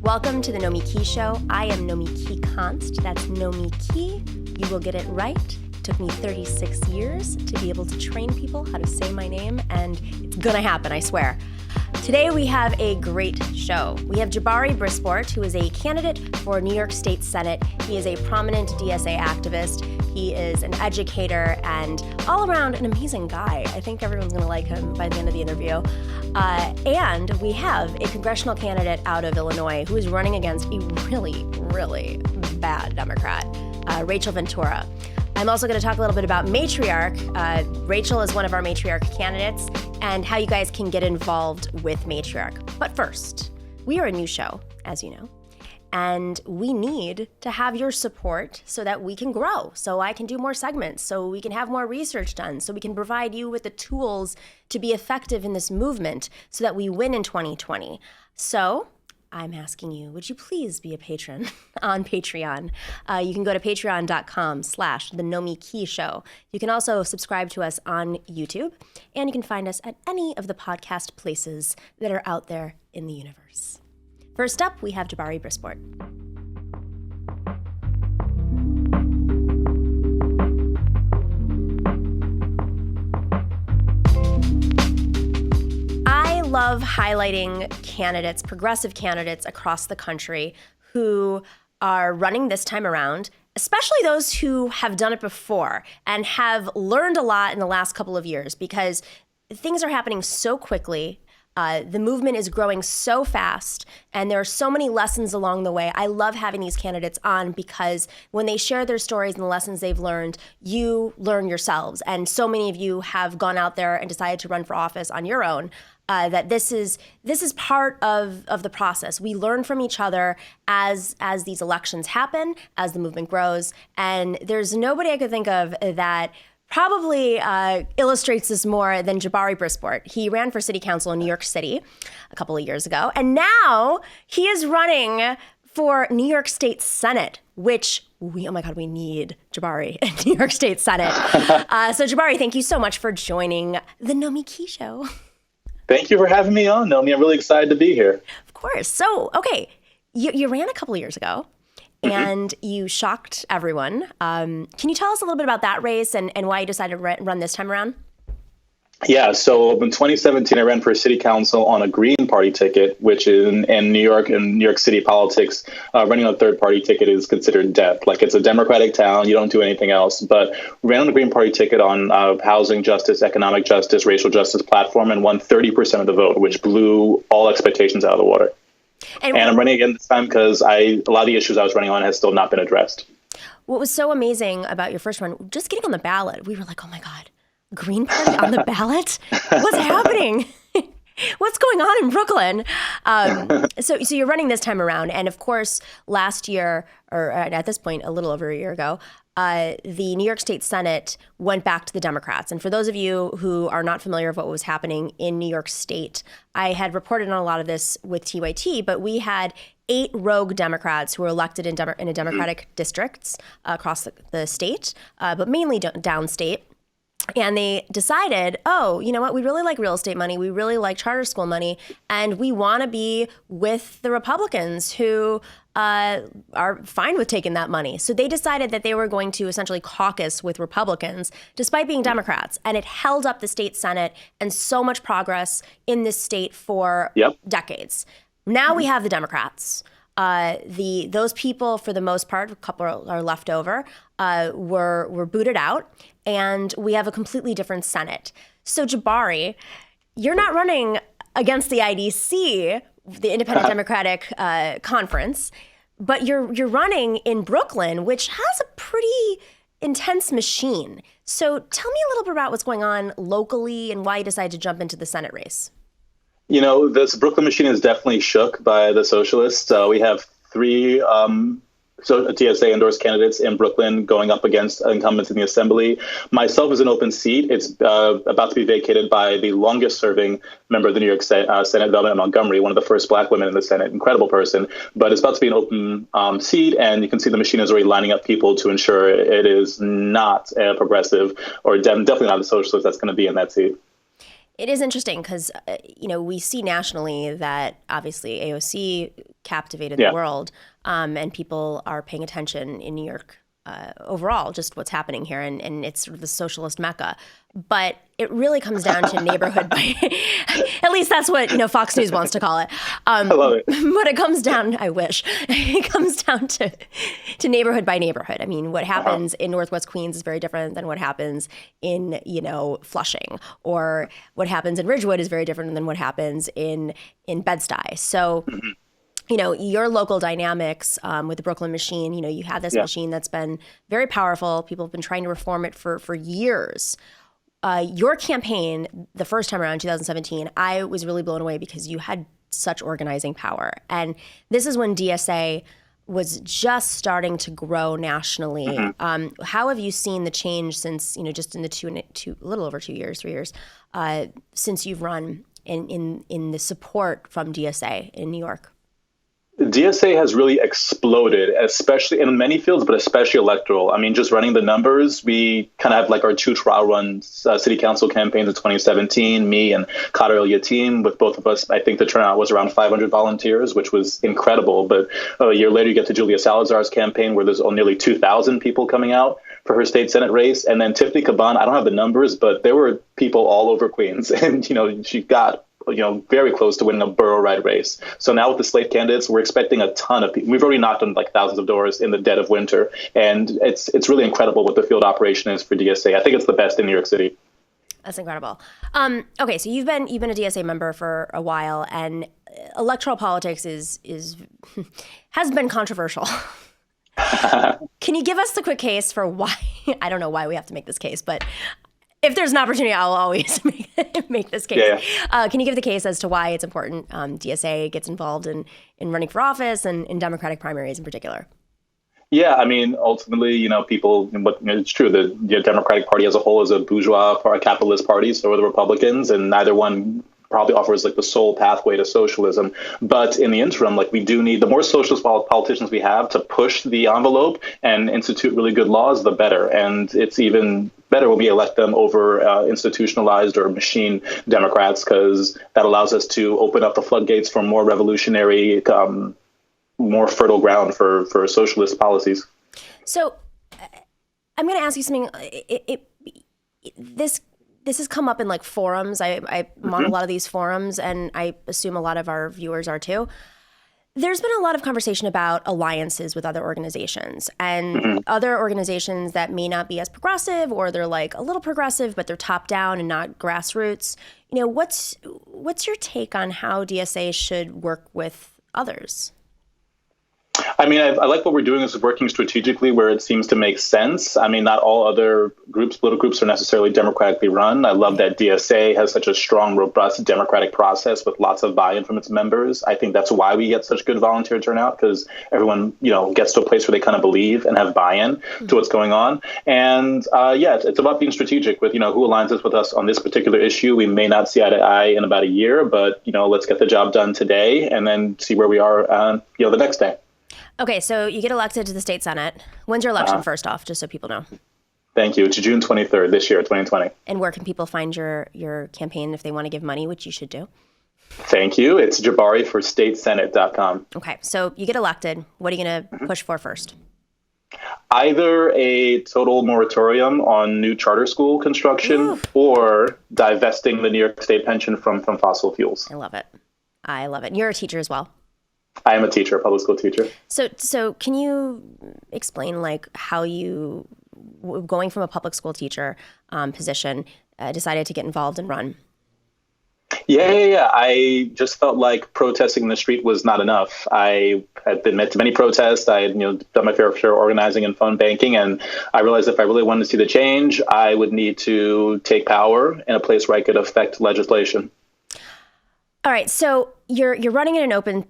Welcome to the Nomiki Show. I am Nomiki Konst. That's Nomiki. You will get it right. It took me 36 years to be able to train people how to say my name, and it's gonna happen, I swear. Today we have a great show. We have Jabari Brisport, who is a candidate for New York State Senate. He is a prominent DSA activist. He is an educator and all around an amazing guy. I think everyone's going to like him by the end of the interview. And we have a congressional candidate out of Illinois who is running against a really, really bad Democrat, Rachel Ventura. I'm also going to talk a little bit about Matriarch. Rachel is one of our Matriarch candidates and how you guys can get involved with Matriarch. But first, we are a new show, as you know. And we need to have your support so that we can grow, so I can do more segments, so we can have more research done, so we can provide you with the tools to be effective in this movement so that we win in 2020. So I'm asking you, would you please be a patron on Patreon? You can go to patreon.com/thenomiki show. You can also subscribe to us on YouTube, and you can find us at any of the podcast places that are out there in the universe. First up, we have Jabari Brisport. I love highlighting candidates, progressive candidates across the country who are running this time around, especially those who have done it before and have learned a lot in the last couple of years, because things are happening so quickly. The movement is growing so fast, and there are so many lessons along the way. I love having these candidates on because when they share their stories and the lessons they've learned, you learn yourselves. And so many of you have gone out there and decided to run for office on your own. That this is part of the process. We learn from each other as these elections happen, as the movement grows. And there's nobody I could think of that probably illustrates this more than Jabari Brisport. He ran for city council in New York City a couple of years ago, and now he is running for New York State Senate, which we need Jabari in New York State Senate. So Jabari, thank you so much for joining the Nomiki Show. Thank you for having me on, Nomi. I'm really excited to be here. Of course. So, okay, you ran a couple of years ago. And you shocked everyone. Can you tell us a little bit about that race and why you decided to run this time around? Yeah, so in 2017, I ran for city council on a Green Party ticket, which in New York and New York City politics, running on a third party ticket is considered death. Like, it's a Democratic town, you don't do anything else. But ran on a Green Party ticket on housing justice, economic justice, racial justice platform, and won 30% of the vote, which blew all expectations out of the water. And I'm running again this time because a lot of the issues I was running on has still not been addressed. What was so amazing about your first one, just getting on the ballot, we were like, oh my God, Green Party on the ballot? What's happening? What's going on in Brooklyn? So you're running this time around. And of course, last year, or at this point, a little over a year ago, the New York State Senate went back to the Democrats. And for those of you who are not familiar with what was happening in New York State, I had reported on a lot of this with TYT, but we had 8 rogue Democrats who were elected in Democratic districts across the state, but mainly downstate. And they decided, oh, you know what? We really like real estate money. We really like charter school money. And we want to be with the Republicans who are fine with taking that money. So they decided that they were going to essentially caucus with Republicans, despite being Democrats. And it held up the state Senate and so much progress in this state for decades. Now we have the Democrats. Those people, for the most part, a couple are left over, were booted out, and we have a completely different Senate. So Jabari, you're not running against the IDC, the Independent Democratic Conference, but you're running in Brooklyn, which has a pretty intense machine. So tell me a little bit about what's going on locally and why you decided to jump into the Senate race. You know, this Brooklyn machine is definitely shook by the socialists. We have 3 TSA endorsed candidates in Brooklyn going up against incumbents in the assembly. Myself is an open seat. It's about to be vacated by the longest serving member of the New York Senate, Velma Montgomery, one of the first Black women in the Senate. Incredible person. But it's about to be an open seat, and you can see the machine is already lining up people to ensure it is not a progressive or definitely not a socialist that's going to be in that seat. It is interesting because, we see nationally that obviously AOC captivated the world, and people are paying attention in New York overall, just what's happening here. And it's sort of the socialist mecca. But it really comes down to neighborhood by, at least that's what, Fox News wants to call it. I love it. But it comes down, I wish, it comes down to neighborhood by neighborhood. I mean, what happens in Northwest Queens is very different than what happens in, Flushing, or what happens in Ridgewood is very different than what happens in Bed-Stuy. So, your local dynamics with the Brooklyn machine, you have this machine that's been very powerful. People have been trying to reform it for years. Your campaign, the first time around, 2017, I was really blown away because you had such organizing power. And this is when DSA was just starting to grow nationally. How have you seen the change since, just in the a little over 2 years, 3 years, since you've run in the support from DSA in New York? DSA has really exploded, especially in many fields, but especially electoral. I mean, just running the numbers, we kind of have like our 2 trial runs, city council campaigns in 2017, me and Kader El-Yateem, with both of us. I think the turnout was around 500 volunteers, which was incredible. But a year later, you get to Julia Salazar's campaign, where there's nearly 2,000 people coming out for her state Senate race. And then Tiffany Caban, I don't have the numbers, but there were people all over Queens. And, she got very close to winning a borough-wide race. So now with the slate candidates, we're expecting a ton of people. We've already knocked on like thousands of doors in the dead of winter. And it's really incredible what the field operation is for DSA. I think it's the best in New York City. That's incredible. Okay, so you've been a DSA member for a while, and electoral politics is has been controversial. Can you give us the quick case for why? I don't know why we have to make this case, but if there's an opportunity, I'll always make this case. Yeah. Can you give the case as to why it's important DSA gets involved in running for office and in Democratic primaries in particular? Yeah, I mean, ultimately, people, but it's true. The Democratic Party as a whole is a bourgeois or a capitalist party. So are the Republicans, and neither one probably offers like the sole pathway to socialism. But in the interim, like, we do need the more socialist politicians we have to push the envelope and institute really good laws, the better. And it's even better when we elect them over institutionalized or machine Democrats, because that allows us to open up the floodgates for more revolutionary, more fertile ground for socialist policies. So I'm going to ask you something. This has come up in like forums. I'm on a lot of these forums, and I assume a lot of our viewers are too. There's been a lot of conversation about alliances with other organizations and other organizations that may not be as progressive, or they're like a little progressive, but they're top down and not grassroots. What's your take on how DSA should work with others? I mean, I like what we're doing is working strategically where it seems to make sense. I mean, not all other political groups are necessarily democratically run. I love that DSA has such a strong, robust democratic process with lots of buy-in from its members. I think that's why we get such good volunteer turnout, because everyone, gets to a place where they kind of believe and have buy-in to what's going on. And it's about being strategic with, who aligns us with us on this particular issue. We may not see eye to eye in about a year, but, let's get the job done today and then see where we are, the next day. Okay, so you get elected to the state Senate. When's your election, first off, just so people know? Thank you. It's June 23rd this year, 2020. And where can people find your campaign if they want to give money, which you should do? Thank you. It's JabariForStateSenate.com. Okay, so you get elected. What are you going to push for first? Either a total moratorium on new charter school construction or divesting the New York State pension from fossil fuels. I love it. And you're a teacher as well. I am a teacher, a public school teacher. So can you explain like how you, going from a public school teacher position, decided to get involved and run? Yeah. I just felt like protesting in the street was not enough. I had been met to many protests. I had done my fair share of organizing and phone banking, and I realized if I really wanted to see the change, I would need to take power in a place where I could affect legislation. All right, so you're running in an open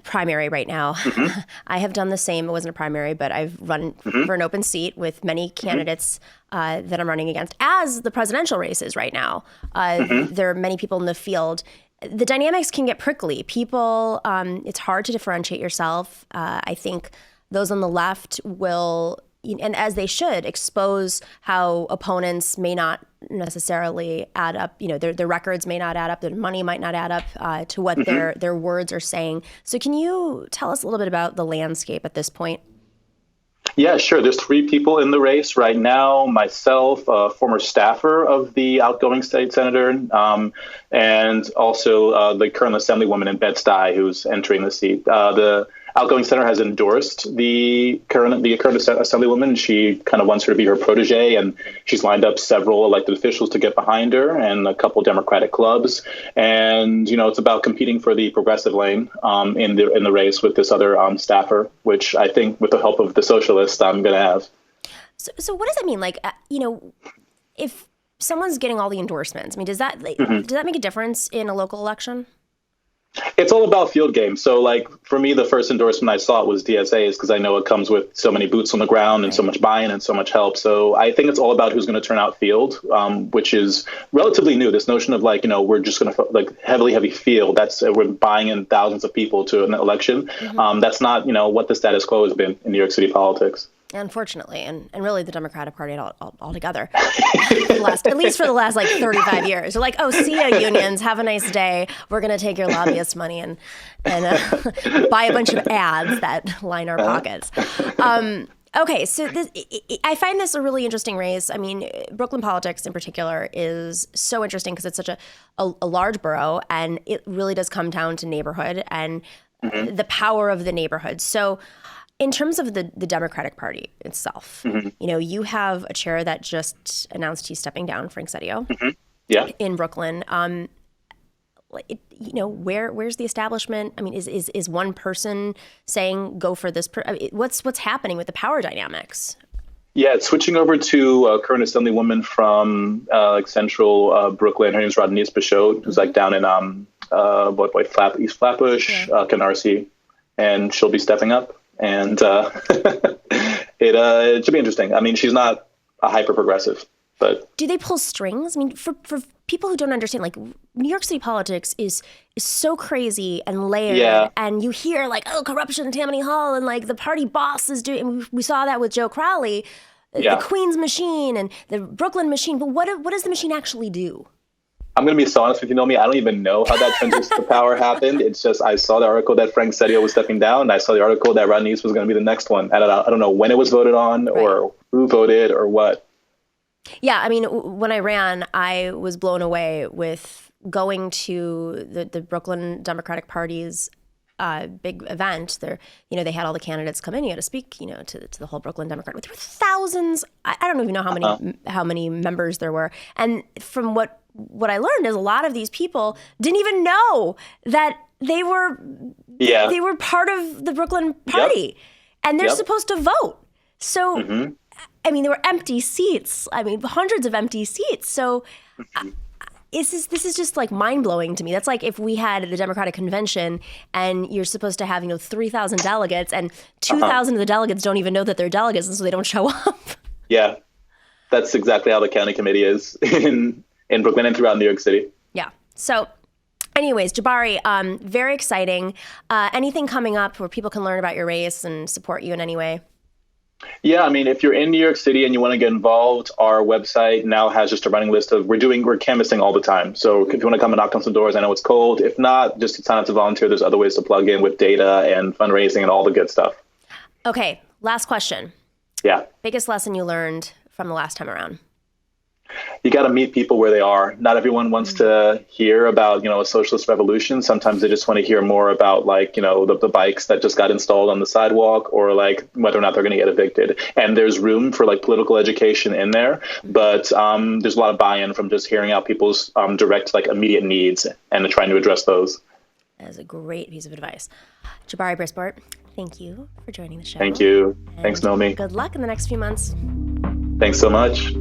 primary right now. I have done the same. It wasn't a primary, but I've run for an open seat with many candidates that I'm running against. As the presidential races right now, there are many people in the field. The dynamics can get prickly. People, it's hard to differentiate yourself. I think those on the left will and as they should, expose how opponents may not necessarily add up. Their records may not add up. Their money might not add up to what their words are saying. So can you tell us a little bit about the landscape at this point? Yeah, sure. There's 3 people in the race right now. Myself, a former staffer of the outgoing state senator, and also the current assemblywoman in Bed-Stuy, who's entering the seat. The outgoing senator has endorsed the current assemblywoman. She kind of wants her to be her protege, and she's lined up several elected officials to get behind her and a couple Democratic clubs. And it's about competing for the progressive lane in the race with this other staffer, which I think, with the help of the socialist, I'm going to have. So what does that mean? Like, if someone's getting all the endorsements, I mean, does that make a difference in a local election? It's all about field game. So, like, for me, the first endorsement I saw was DSA's, because I know it comes with so many boots on the ground and so much buy-in and so much help. So I think it's all about who's going to turn out field, which is relatively new. This notion of, like, we're just going to, heavy field. That's we're buying in thousands of people to an election. That's not, what the status quo has been in New York City politics. Unfortunately, and really the Democratic Party altogether, at least for the last 35 years. They're like, oh, see ya, unions, have a nice day. We're going to take your lobbyist money and buy a bunch of ads that line our pockets. Okay, so I find this a really interesting race. I mean, Brooklyn politics in particular is so interesting because it's such a large borough, and it really does come down to neighborhood and the power of the neighborhood. So in terms of the Democratic Party itself, you have a chair that just announced he's stepping down, Frank Seddio, in Brooklyn. Where's the establishment? I mean, is one person saying go for this? What's happening with the power dynamics? Yeah, it's switching over to a current assemblywoman from central Brooklyn. Her name's Deniers, who's down in East Flatbush, Canarsie, and she'll be stepping up. And it should be interesting. I mean, she's not a hyper progressive, but do they pull strings? I mean, for people who don't understand, New York City politics is so crazy and layered, and you hear corruption in Tammany Hall, and the party boss is doing. And we saw that with Joe Crowley, the Queens machine and the Brooklyn machine. But what does the machine actually do? I'm going to be so honest with you, Nomi. I don't even know how that transition to power happened. It's just I saw the article that Frank Seddio was stepping down, and I saw the article that Deniers was going to be the next one. I don't know when it was voted on or who voted or what. Yeah, I mean, when I ran, I was blown away with going to the Brooklyn Democratic Party's big event. They had all the candidates come in. You had to speak, to the whole Brooklyn Democrat. There were thousands. I don't even know how many members there were. And from what I learned is a lot of these people didn't even know that they were part of the Brooklyn Party, and they're supposed to vote. So, I mean, there were empty seats. I mean, hundreds of empty seats. So. This is just mind blowing to me. That's like if we had the Democratic Convention and you're supposed to have 3,000 delegates and 2,000 of the delegates don't even know that they're delegates, and so they don't show up. Yeah, that's exactly how the county committee is in Brooklyn and throughout New York City. Yeah. So, anyways, Jabari, very exciting. Anything coming up where people can learn about your race and support you in any way? Yeah, I mean, if you're in New York City and you want to get involved, our website now has just a running list of we're canvassing all the time. So if you want to come and knock on some doors, I know it's cold. If not, just sign up to volunteer. There's other ways to plug in with data and fundraising and all the good stuff. Okay, last question. Yeah. Biggest lesson you learned from the last time around? You got to meet people where they are. Not everyone wants to hear about, a socialist revolution. Sometimes they just want to hear more about the bikes that just got installed on the sidewalk or whether or not they're going to get evicted. And there's room for political education in there. But there's a lot of buy-in from just hearing out people's direct immediate needs and trying to address those. That is a great piece of advice. Jabari Brisport, thank you for joining the show. Thank you. Thanks, Nomi. Good luck in the next few months. Thanks so much.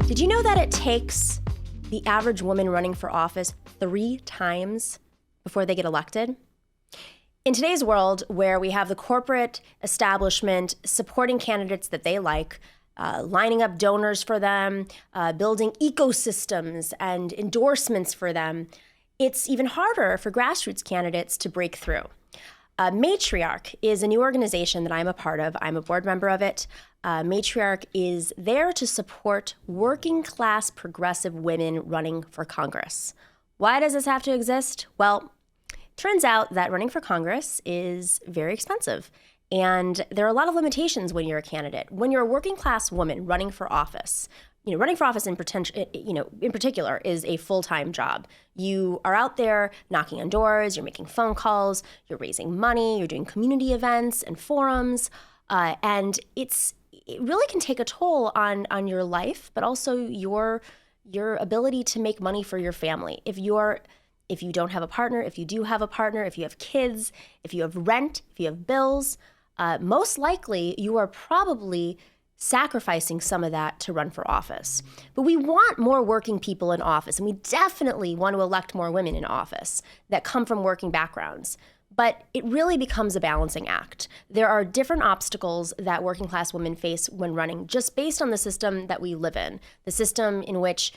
Did you know that it takes the average woman running for office 3 times before they get elected? In today's world, where we have the corporate establishment supporting candidates that they like, lining up donors for them, building ecosystems and endorsements for them, it's even harder for grassroots candidates to break through. Matriarch is a new organization that I'm a part of. I'm a board member of it. Matriarch is there to support working class progressive women running for Congress. Why does this have to exist? Well, turns out that running for Congress is very expensive. And there are a lot of limitations when you're a candidate. When you're a working class woman running for office, running for office in particular is a full-time job. You are out there knocking on doors, you're making phone calls, you're raising money, you're doing community events and forums, and it really can take a toll on your life, but also your ability to make money for your family. If you don't have a partner, if you do have a partner, if you have kids, if you have rent, if you have bills, most likely you are probably sacrificing some of that to run for office. But we want more working people in office, and we definitely want to elect more women in office that come from working backgrounds. But it really becomes a balancing act. There are different obstacles that working class women face when running, just based on the system that we live in, the system in which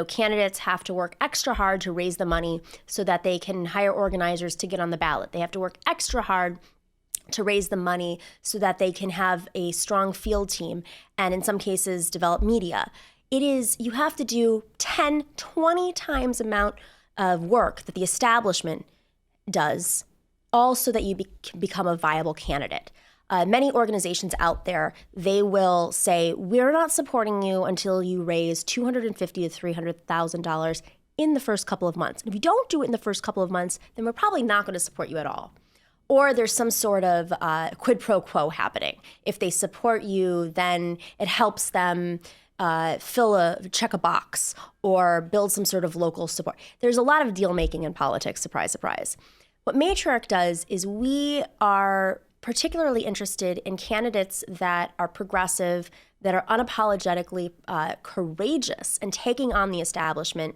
candidates have to work extra hard to raise the money so that they can hire organizers to get on the ballot. They have to work extra hard to raise the money so that they can have a strong field team and in some cases develop media. You have to do 10, 20 times amount of work that the establishment does, all so that you can become a viable candidate. Many organizations out there, they will say, we're not supporting you until you raise $250,000 to $300,000 in the first couple of months. And if you don't do it in the first couple of months, then we're probably not going to support you at all. Or there's some sort of quid pro quo happening. If they support you, then it helps them check a box or build some sort of local support. There's a lot of deal making in politics, surprise, surprise. What Matriarch does is we are particularly interested in candidates that are progressive, that are unapologetically courageous and taking on the establishment,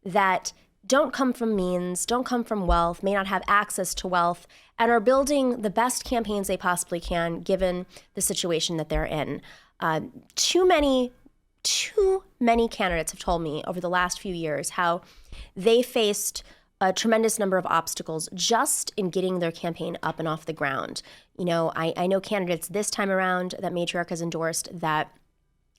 that don't come from means, don't come from wealth, may not have access to wealth, and are building the best campaigns they possibly can given the situation that they're in. Too many candidates have told me over the last few years how they faced a tremendous number of obstacles just in getting their campaign up and off the ground. I know candidates this time around that Matriarch has endorsed that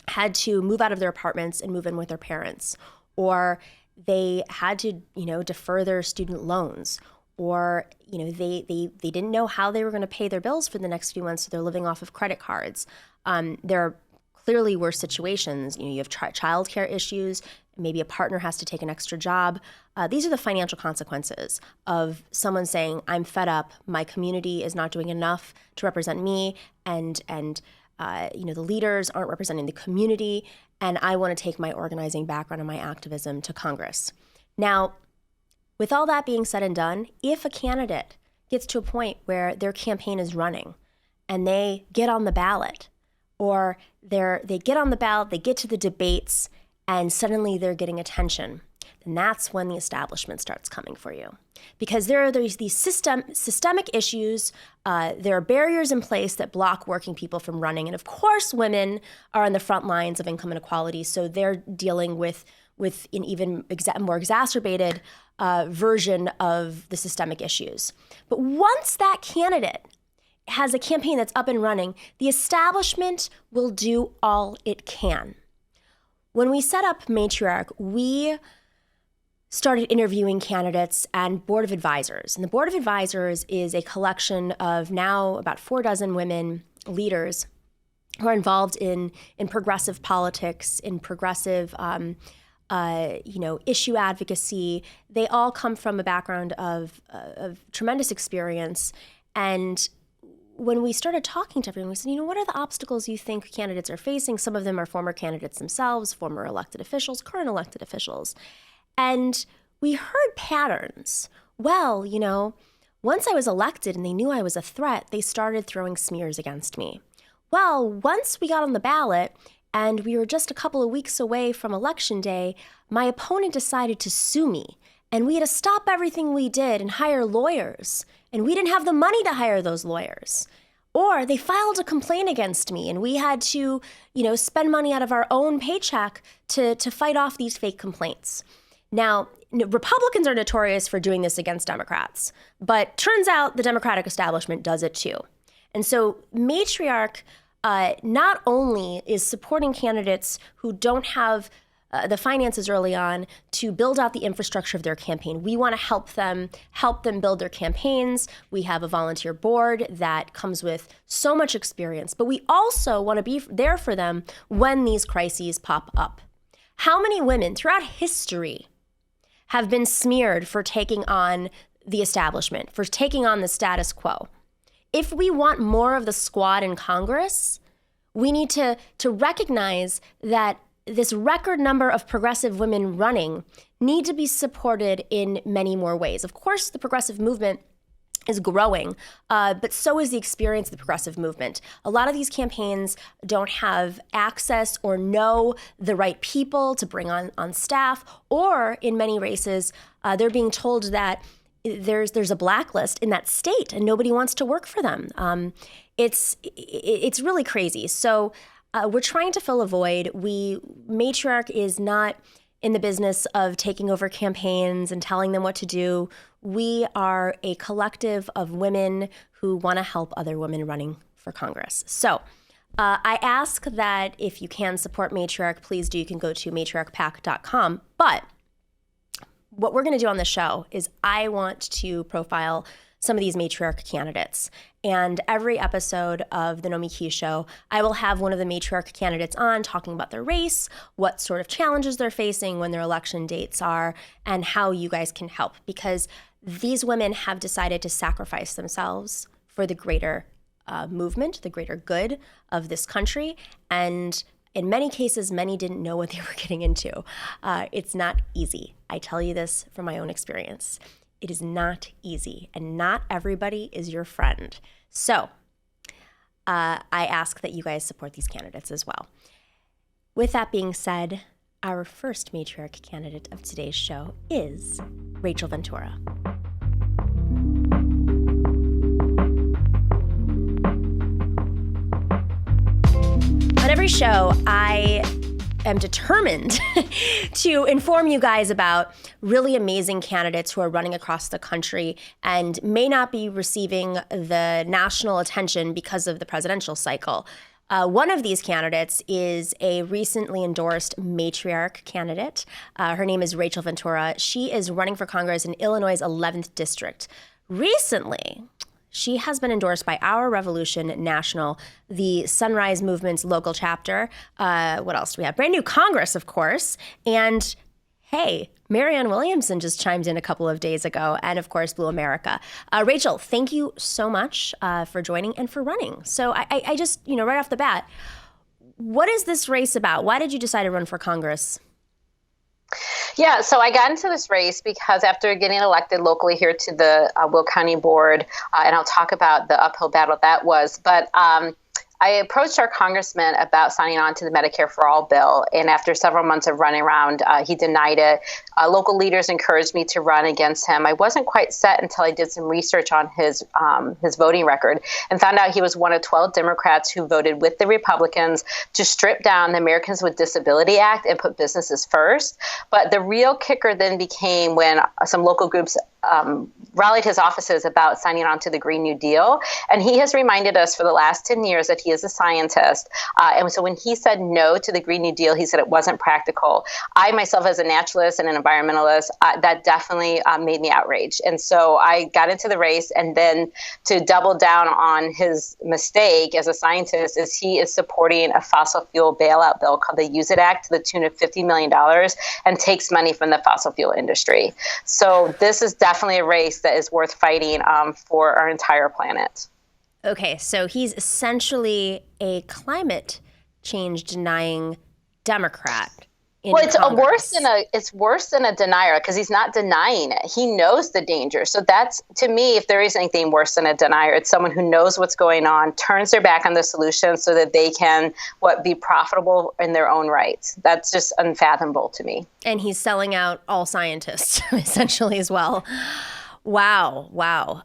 had to move out of their apartments and move in with their parents, or they had to, defer their student loans, or, they didn't know how they were going to pay their bills for the next few months, so they're living off of credit cards. There are clearly worse situations. You have childcare issues. Maybe a partner has to take an extra job. These are the financial consequences of someone saying, I'm fed up, my community is not doing enough to represent me, and the leaders aren't representing the community, and I want to take my organizing background and my activism to Congress. Now, with all that being said and done, if a candidate gets to a point where their campaign is running and they get on the ballot, or they get on the ballot, they get to the debates, and suddenly they're getting attention, then that's when the establishment starts coming for you. Because there's these systemic issues, there are barriers in place that block working people from running. And of course, women are on the front lines of income inequality, so they're dealing with an even more exacerbated version of the systemic issues. But once that candidate has a campaign that's up and running, the establishment will do all it can. When we set up Matriarch, we started interviewing candidates and board of advisors. And the board of advisors is a collection of now about 4 women leaders who are involved in progressive politics, in progressive issue advocacy. They all come from a background of tremendous experience. And when we started talking to everyone, we said, what are the obstacles you think candidates are facing? Some of them are former candidates themselves, former elected officials, current elected officials. And we heard patterns. Well, once I was elected and they knew I was a threat, they started throwing smears against me. Well, once we got on the ballot and we were just a couple of weeks away from Election Day, my opponent decided to sue me. And we had to stop everything we did and hire lawyers. And we didn't have the money to hire those lawyers. Or they filed a complaint against me and we had to, spend money out of our own paycheck to fight off these fake complaints. Now, Republicans are notorious for doing this against Democrats, but turns out the Democratic establishment does it too. And so Matriarch not only is supporting candidates who don't have the finances early on to build out the infrastructure of their campaign. We want to help them build their campaigns. We have a volunteer board that comes with so much experience, but we also want to be there for them when these crises pop up. How many women throughout history have been smeared for taking on the establishment, for taking on the status quo? If we want more of the squad in Congress, we need to recognize that this record number of progressive women running need to be supported in many more ways. Of course, the progressive movement is growing, but so is the experience of the progressive movement. A lot of these campaigns don't have access or know the right people to bring on staff, or in many races, they're being told that there's a blacklist in that state and nobody wants to work for them. It's really crazy. So we're trying to fill a void. Matriarch is not in the business of taking over campaigns and telling them what to do. We are a collective of women who want to help other women running for Congress. So I ask that if you can support Matriarch, please do. You can go to matriarchpac.com. But what we're going to do on the show is I want to profile some of these Matriarch candidates. And every episode of the Nomiki show, I will have one of the Matriarch candidates on talking about their race, what sort of challenges they're facing, when their election dates are, and how you guys can help. Because these women have decided to sacrifice themselves for the greater movement, the greater good of this country. And in many cases, many didn't know what they were getting into. It's not easy. I tell you this from my own experience. It is not easy, and not everybody is your friend. So I ask that you guys support these candidates as well. With that being said, our first Matriarch candidate of today's show is Rachel Ventura. On every show, I am determined to inform you guys about really amazing candidates who are running across the country and may not be receiving the national attention because of the presidential cycle. One of these candidates is a recently endorsed Matriarch candidate. Her name is Rachel Ventura. She is running for Congress in Illinois' 11th district. Recently, she has been endorsed by Our Revolution National, the Sunrise Movement's local chapter. What else do we have? Brand New Congress, of course. And hey, Marianne Williamson just chimed in a couple of days ago. And of course, Blue America. Rachel, thank you so much for joining and for running. So I just, right off the bat, what is this race about? Why did you decide to run for Congress? Yeah, so I got into this race because after getting elected locally here to the Will County Board, and I'll talk about the uphill battle that was, but I approached our congressman about signing on to the Medicare for All bill, and after several months of running around, he denied it. Local leaders encouraged me to run against him. I wasn't quite set until I did some research on his voting record and found out he was one of 12 Democrats who voted with the Republicans to strip down the Americans with Disability Act and put businesses first. But the real kicker then became when some local groups rallied his offices about signing on to the Green New Deal. And he has reminded us for the last 10 years that he is a scientist. And so when he said no to the Green New Deal, he said it wasn't practical. I myself, as a naturalist and an environmentalist, that definitely made me outraged. And so I got into the race. And then to double down on his mistake as a scientist is he is supporting a fossil fuel bailout bill called the Use It Act to the tune of $50 million and takes money from the fossil fuel industry. So this is definitely a race that is worth fighting for our entire planet. Okay, so he's essentially a climate change denying Democrat. Well, it's worse than a denier because he's not denying it. He knows the danger. So that's, to me, if there is anything worse than a denier, it's someone who knows what's going on, turns their back on the solution so that they can be profitable in their own rights. That's just unfathomable to me. And he's selling out all scientists essentially as well. Wow.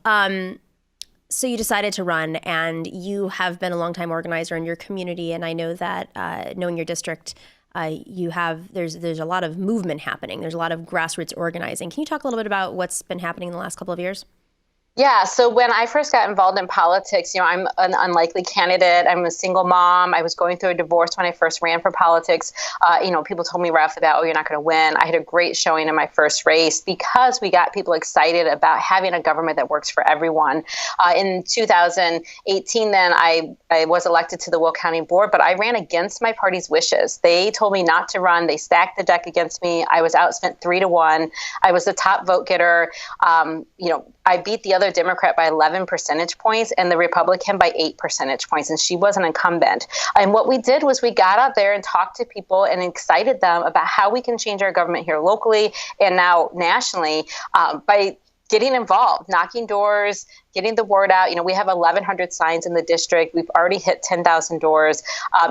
So you decided to run, and you have been a longtime organizer in your community, and I know that knowing your district there's a lot of movement happening. There's a lot of grassroots organizing. Can you talk a little bit about what's been happening in the last couple of years? Yeah. So when I first got involved in politics, I'm an unlikely candidate. I'm a single mom. I was going through a divorce when I first ran for politics. People told me right off the bat, oh, you're not going to win. I had a great showing in my first race because we got people excited about having a government that works for everyone. In 2018, then I was elected to the Will County Board, but I ran against my party's wishes. They told me not to run. They stacked the deck against me. I was outspent 3-1. I was the top vote getter. I beat the other Democrat by 11 percentage points and the Republican by 8 percentage points, and she was an incumbent. And what we did was we got out there and talked to people and excited them about how we can change our government here locally and now nationally by getting involved, knocking doors, getting the word out. We have 1,100 signs in the district. We've already hit 10,000 doors,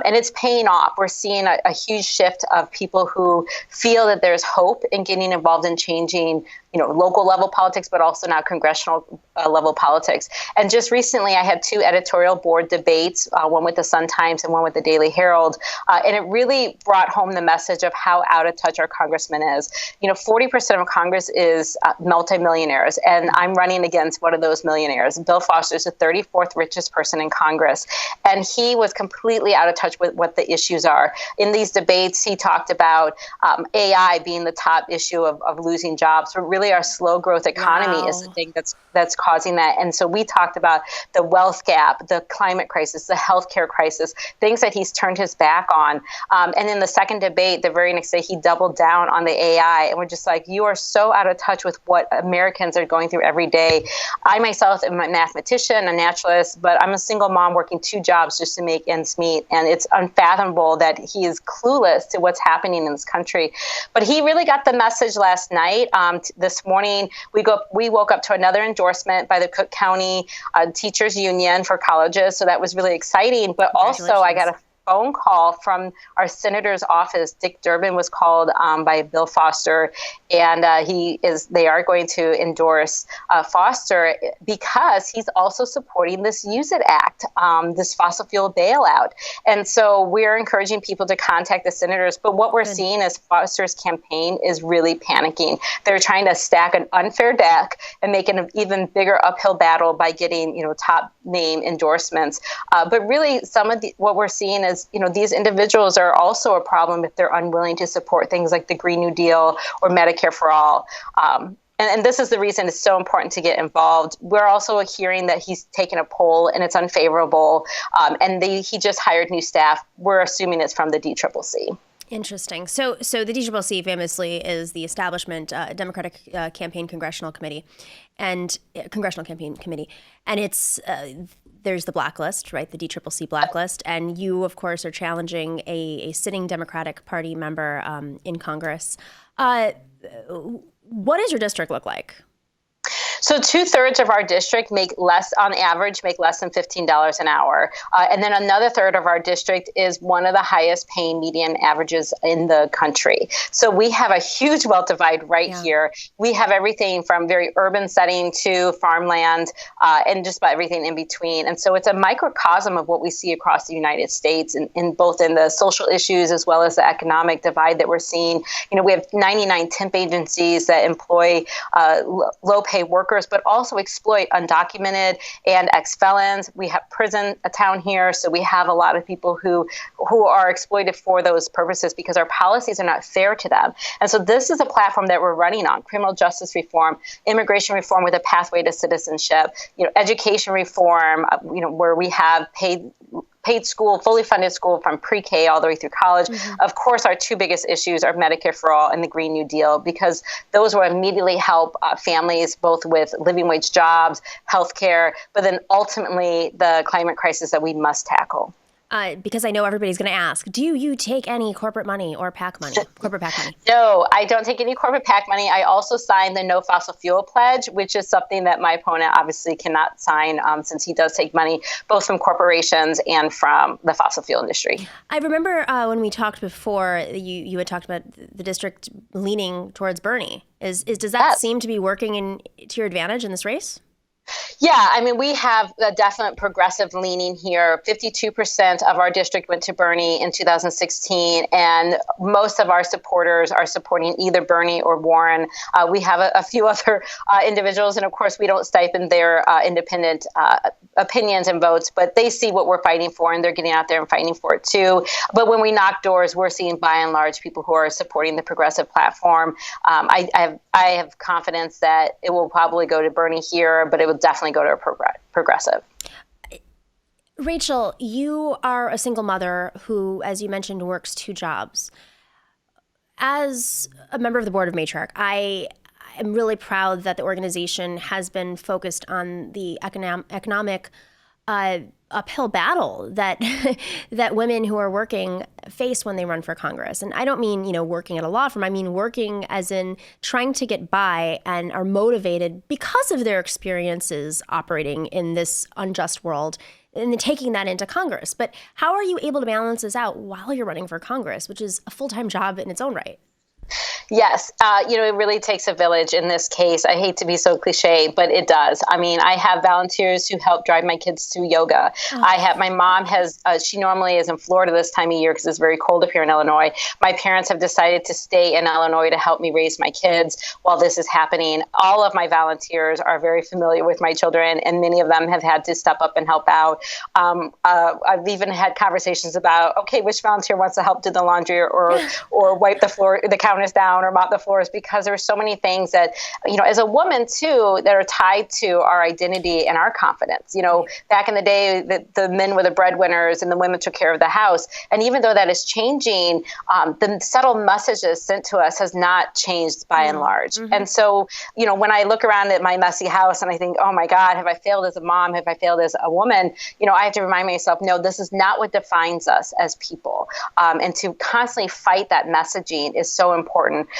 and it's paying off. We're seeing a huge shift of people who feel that there's hope in getting involved in changing, local level politics, but also now congressional level politics. And just recently, I had 2 editorial board debates, one with the Sun-Times and one with the Daily Herald, and it really brought home the message of how out of touch our congressman is. 40% of Congress is multimillionaires, and I'm running against one of those millionaires. Bill Foster is the 34th richest person in Congress, and he was completely out of touch with what the issues are. In these debates, he talked about AI being the top issue of losing jobs, but really our slow growth economy is the thing that's causing that. And so we talked about the wealth gap, the climate crisis, the healthcare crisis, things that he's turned his back on. And in the second debate, the very next day, he doubled down on the AI. And we're just like, you are so out of touch with what Americans are going through every day. I myself am a mathematician, a naturalist, but I'm a single mom working 2 jobs just to make ends meet. And it's unfathomable that he is clueless to what's happening in this country. But he really got the message last night. This morning, we woke up to another endorsement by the Cook County Teachers Union for colleges. So that was really exciting. But also I got a phone call from our senator's office. Dick Durbin was called by Bill Foster, and they are going to endorse Foster because he's also supporting this Use It Act, this fossil fuel bailout. And so we're encouraging people to contact the senators. But what we're seeing is Foster's campaign is really panicking. They're trying to stack an unfair deck and make an even bigger uphill battle by getting, top name endorsements. But really, what we're seeing is, these individuals are also a problem if they're unwilling to support things like the Green New Deal or Medicare for All. And this is the reason it's so important to get involved. We're also hearing that he's taken a poll and it's unfavorable. And he just hired new staff. We're assuming it's from the DCCC. Interesting. So the DCCC famously is the establishment Democratic Campaign Congressional Committee, and it's there's the blacklist, right? The DCCC blacklist, and you, of course, are challenging a sitting Democratic Party member in Congress. What does your district look like? So 2/3 of our district make less than $15 an hour. And then another third of our district is one of the highest paying median averages in the country. So we have a huge wealth divide here. We have everything from very urban setting to farmland and just about everything in between. And so it's a microcosm of what we see across the United States in both in the social issues as well as the economic divide that we're seeing. We have 99 temp agencies that employ low pay workers, but also exploit undocumented and ex-felons. We have prison a town here, so we have a lot of people who are exploited for those purposes because our policies are not fair to them. And so this is a platform that we're running on: criminal justice reform, immigration reform with a pathway to citizenship, education reform, where we have paid school, fully funded school from pre-K all the way through college. Mm-hmm. Of course, our 2 biggest issues are Medicare for All and the Green New Deal, because those will immediately help families both with living wage jobs, healthcare, but then ultimately the climate crisis that we must tackle. Because I know everybody's going to ask, do you take any corporate money or PAC money, corporate PAC money? No, I don't take any corporate PAC money. I also signed the No Fossil Fuel Pledge, which is something that my opponent obviously cannot sign since he does take money both from corporations and from the fossil fuel industry. I remember when we talked before, you had talked about the district leaning towards Bernie. Does that seem to be working to your advantage in this race? Yeah, I mean, we have a definite progressive leaning here. 52% of our district went to Bernie in 2016, and most of our supporters are supporting either Bernie or Warren. We have a few other individuals, and of course, we don't stipend their independent opinions and votes, but they see what we're fighting for, and they're getting out there and fighting for it too. But when we knock doors, we're seeing by and large people who are supporting the progressive platform. I have confidence that it will probably go to Bernie here, but it will definitely go to a progressive. Rachel, you are a single mother who, as you mentioned, works 2 jobs. As a member of the board of Matriarch, I am really proud that the organization has been focused on the economic uphill battle that that women who are working face when they run for Congress. And I don't mean, working at a law firm. I mean working as in trying to get by and are motivated because of their experiences operating in this unjust world and then taking that into Congress. But how are you able to balance this out while you're running for Congress, which is a full-time job in its own right? Yes. It really takes a village in this case. I hate to be so cliche, but it does. I mean, I have volunteers who help drive my kids to yoga. My mom she normally is in Florida this time of year because it's very cold up here in Illinois. My parents have decided to stay in Illinois to help me raise my kids while this is happening. All of my volunteers are very familiar with my children, and many of them have had to step up and help out. I've even had conversations about, okay, which volunteer wants to help do the laundry or wipe the floor, the counters down, or mop the floors, because there are so many things that, as a woman too, that are tied to our identity and our confidence. Back in the day, the men were the breadwinners and the women took care of the house. And even though that is changing, the subtle messages sent to us has not changed by and large. Mm-hmm. And so, when I look around at my messy house and I think, oh my God, have I failed as a mom? Have I failed as a woman? I have to remind myself, no, this is not what defines us as people. And to constantly fight that messaging is so important.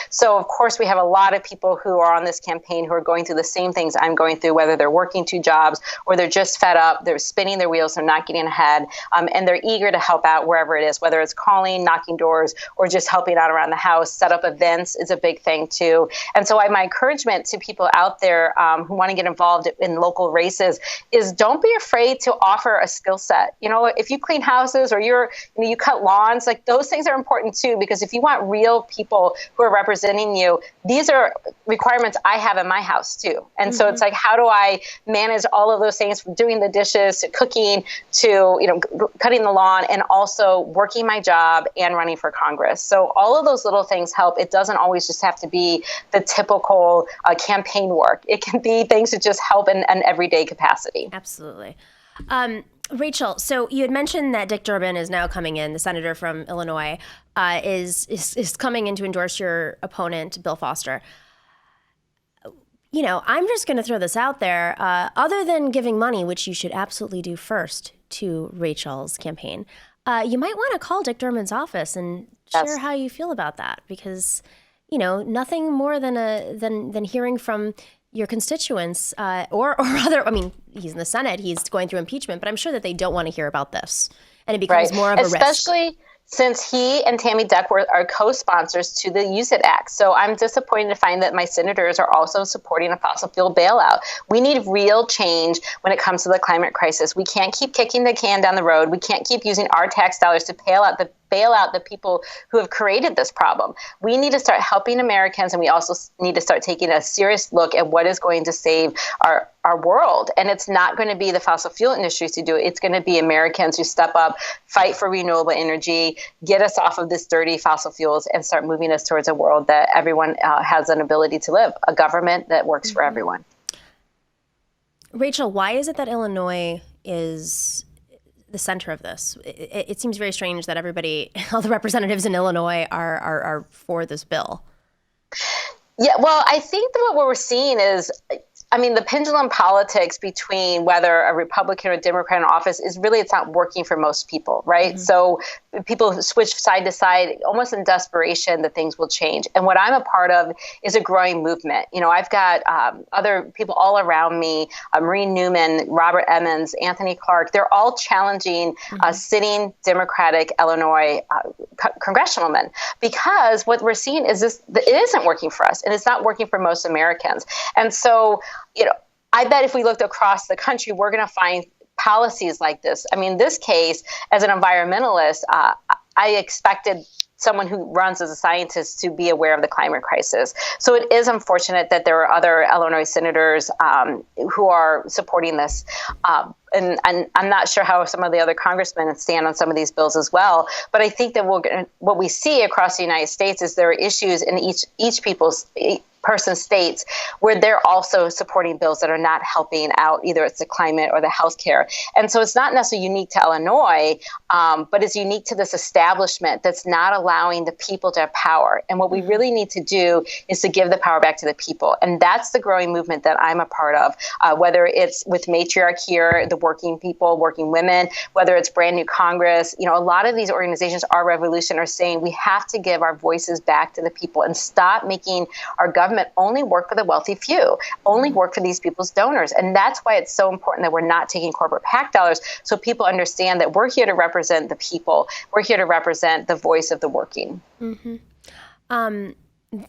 So, of course, we have a lot of people who are on this campaign who are going through the same things I'm going through, whether they're working 2 jobs or they're just fed up, they're spinning their wheels, they're not getting ahead, and they're eager to help out wherever it is, whether it's calling, knocking doors, or just helping out around the house. Set up events is a big thing, too. And so my encouragement to people out there who want to get involved in local races is don't be afraid to offer a skill set. If you clean houses or you cut lawns, like those things are important, too, because if you want real people who are representing you, these are requirements I have in my house too. And so it's like, how do I manage all of those things, from doing the dishes to cooking to, cutting the lawn, and also working my job and running for Congress. So all of those little things help. It doesn't always just have to be the typical campaign work. It can be things that just help in an everyday capacity. Absolutely. Rachel, so you had mentioned that Dick Durbin is now coming in, the senator from Illinois, is coming in to endorse your opponent, Bill Foster. I'm just going to throw this out there. Other than giving money, which you should absolutely do first to Rachel's campaign, you might want to call Dick Durbin's office and share how you feel about that, because nothing more than hearing from your constituents or other. I mean, he's in the Senate, he's going through impeachment, but I'm sure that they don't want to hear about this, and it becomes more of a risk. Especially since he and Tammy Duckworth are co-sponsors to the Use It Act. So I'm disappointed to find that my senators are also supporting a fossil fuel bailout. We need real change when it comes to the climate crisis. We can't keep kicking the can down the road. We can't keep using our tax dollars to bail out the people who have created this problem. We need to start helping Americans, and we also need to start taking a serious look at what is going to save our world. And it's not going to be the fossil fuel industries who do it. It's going to be Americans who step up, fight for renewable energy, get us off of this dirty fossil fuels, and start moving us towards a world that everyone has an ability to live, a government that works for everyone. Rachel, why is it that Illinois is the center of this? It seems very strange that all the representatives in Illinois are for this bill. Yeah, well, I think that what we're seeing is, the pendulum politics between whether a Republican or Democrat in office is really, it's not working for most people, right? Mm-hmm. So people switch side to side, almost in desperation that things will change. And what I'm a part of is a growing movement. I've got other people all around me, Maureen Newman, Robert Emmons, Anthony Clark. They're all challenging sitting Democratic Illinois congressionalmen, because what we're seeing is it isn't working for us, and it's not working for most Americans. And so, I bet if we looked across the country, we're going to find policies like this. I mean, this case, as an environmentalist, I expected someone who runs as a scientist to be aware of the climate crisis. So it is unfortunate that there are other Illinois senators who are supporting this. And I'm not sure how some of the other congressmen stand on some of these bills as well. But I think that what we see across the United States is there are issues in each person's states where they're also supporting bills that are not helping out, either it's the climate or the healthcare. And so it's not necessarily unique to Illinois, but it's unique to this establishment that's not allowing the people to have power. And what we really need to do is to give the power back to the people. And that's the growing movement that I'm a part of, whether it's with Matriarch here, the working people, working women, whether it's Brand New Congress. A lot of these organizations, Our Revolution, are saying we have to give our voices back to the people and stop making our government only work for the wealthy few, only work for these people's donors. And that's why it's so important that we're not taking corporate PAC dollars, so people understand that we're here to represent the people. We're here to represent the voice of the working. Mm-hmm.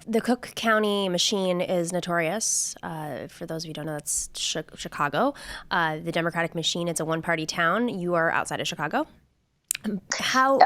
The Cook County machine is notorious. For those of you who don't know, that's Chicago. The Democratic machine, it's a one-party town. You are outside of Chicago. How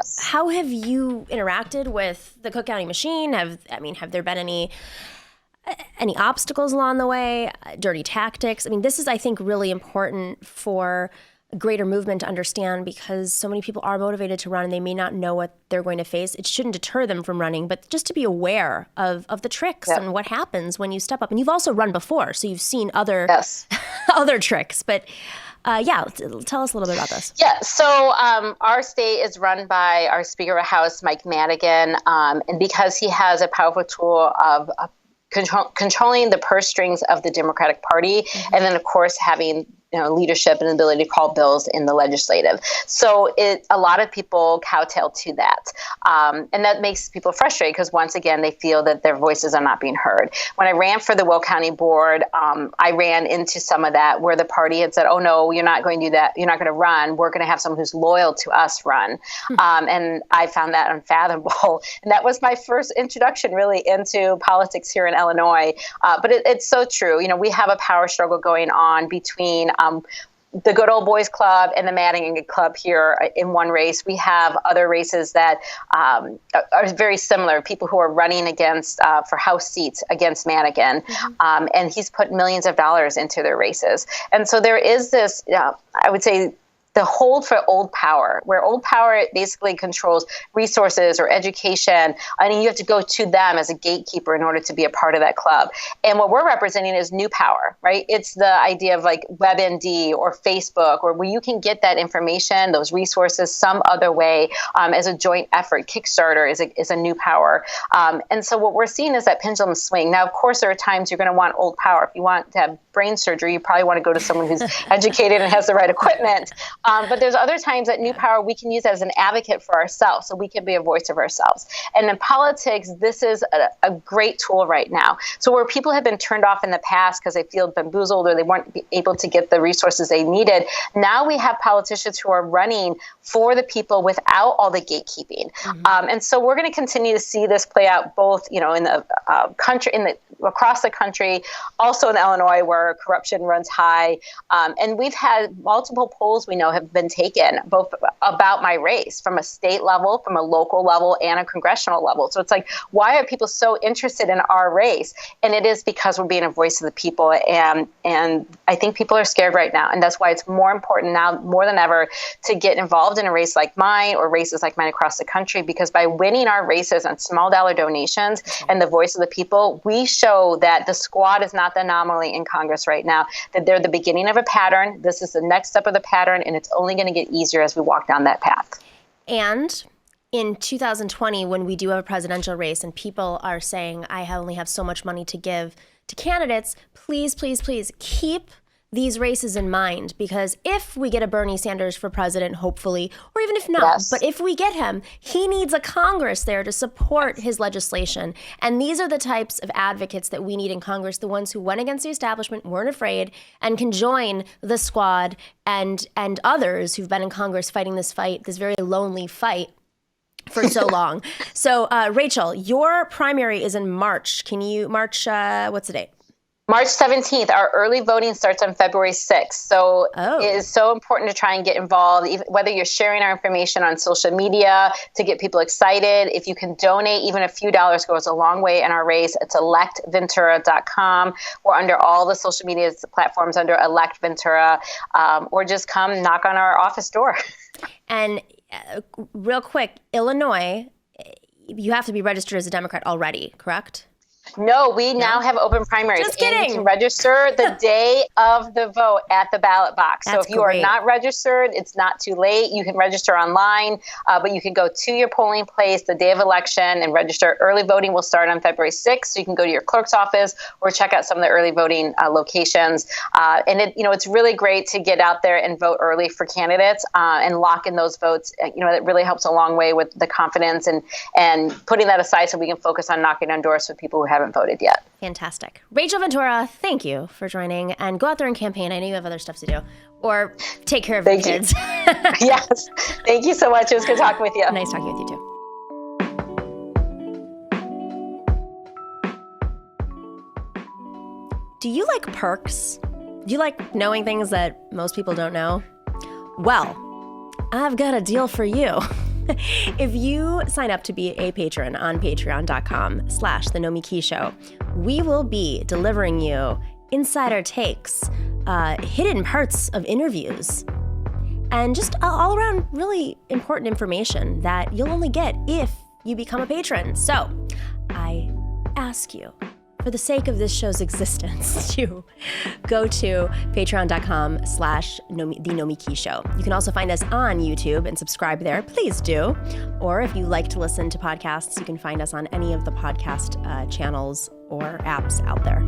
have you interacted with the Cook County machine? Have there been any obstacles along the way, dirty tactics? I mean, this is, I think, really important for a greater movement to understand, because so many people are motivated to run and they may not know what they're going to face. It shouldn't deter them from running, but just to be aware of the tricks and what happens when you step up. And you've also run before, so you've seen other other tricks. But tell us a little bit about this. Yeah, so our state is run by our Speaker of the House, Mike Madigan, and because he has a powerful tool of controlling the purse strings of the Democratic Party, and then, of course, having leadership and ability to call bills in the legislative. So a lot of people kowtow to that. And that makes people frustrated because, once again, they feel that their voices are not being heard. When I ran for the Will County Board, I ran into some of that where the party had said, oh, no, you're not going to do that. You're not going to run. We're going to have someone who's loyal to us run. And I found that unfathomable. And that was my first introduction really into politics here in Illinois. But it's so true. We have a power struggle going on between the Good Old Boys Club and the Madigan Club here in one race. We have other races that are very similar, people who are running against for House seats against Madigan. And he's put millions of dollars into their races. And so there is this, I would say, the hold for old power, where old power basically controls resources or education, and you have to go to them as a gatekeeper in order to be a part of that club. And what we're representing is new power, right? It's the idea of like WebMD or Facebook, or where you can get that information, those resources, some other way as a joint effort. Kickstarter is a new power. And so what we're seeing is that pendulum swing. Now, of course, there are times you're going to want old power. If you want to have brain surgery, you probably want to go to someone who's educated and has the right equipment. But there's other times that new power we can use as an advocate for ourselves, so we can be a voice of ourselves. And in politics, this is a great tool right now. So where people have been turned off in the past because they feel bamboozled or they weren't able to get the resources they needed, now we have politicians who are running for the people without all the gatekeeping. And so we're going to continue to see this play out both, in the country, across the country, also in Illinois where corruption runs high. And we've had multiple polls we know have been taken both about my race from a state level, from a local level, and a congressional level. So it's like, why are people so interested in our race? And it is because we're being a voice of the people. And I think people are scared right now. And that's why it's more important now, more than ever, to get involved in a race like mine or races like mine across the country, because by winning our races on small dollar donations and the voice of the people, we show that the squad is not the anomaly in Congress right now, that they're the beginning of a pattern. This is the next step of the pattern, and it's only going to get easier as we walk down that path. And in 2020, when we do have a presidential race and people are saying, I only have so much money to give to candidates, please, please, please keep these races in mind, because if we get a Bernie Sanders for president, hopefully, or even if not, but if we get him, he needs a Congress there to support his legislation. And these are the types of advocates that we need in Congress, the ones who went against the establishment, weren't afraid, and can join the squad and others who've been in Congress fighting this fight, this very lonely fight for so long. So, Rachel, your primary is in March. Can you, what's the date? March 17th, our early voting starts on February 6th. So it is so important to try and get involved, even, whether you're sharing our information on social media to get people excited. If you can donate, even a few dollars goes a long way in our race. It's electventura.com. We're under all the social media platforms under Elect Ventura, or just come knock on our office door. And real quick, Illinois, you have to be registered as a Democrat already, correct? No, we now have open primaries. Just kidding. And you can register the day of the vote at the ballot box. That's so if you are not registered, it's not too late. You can register online, but you can go to your polling place the day of election and register. Early voting will start on February 6th, so you can go to your clerk's office or check out some of the early voting locations. And it's really great to get out there and vote early for candidates and lock in those votes. It really helps a long way with the confidence and putting that aside so we can focus on knocking on doors with people who haven't voted yet. Fantastic. Rachel Ventura, thank you for joining, and go out there and campaign. I know you have other stuff to do, or take care of your kids. Yes. Thank you so much. It was good talking with you. Nice talking with you too. Do you like perks? Do you like knowing things that most people don't know? Well, I've got a deal for you. If you sign up to be a patron on patreon.com/The Nomiki Show, we will be delivering you insider takes, hidden parts of interviews, and just all around really important information that you'll only get if you become a patron. So I ask you, for the sake of this show's existence, to go to patreon.com/The Nomiki Show. You can also find us on YouTube and subscribe there. Please do. Or if you like to listen to podcasts, you can find us on any of the podcast channels or apps out there.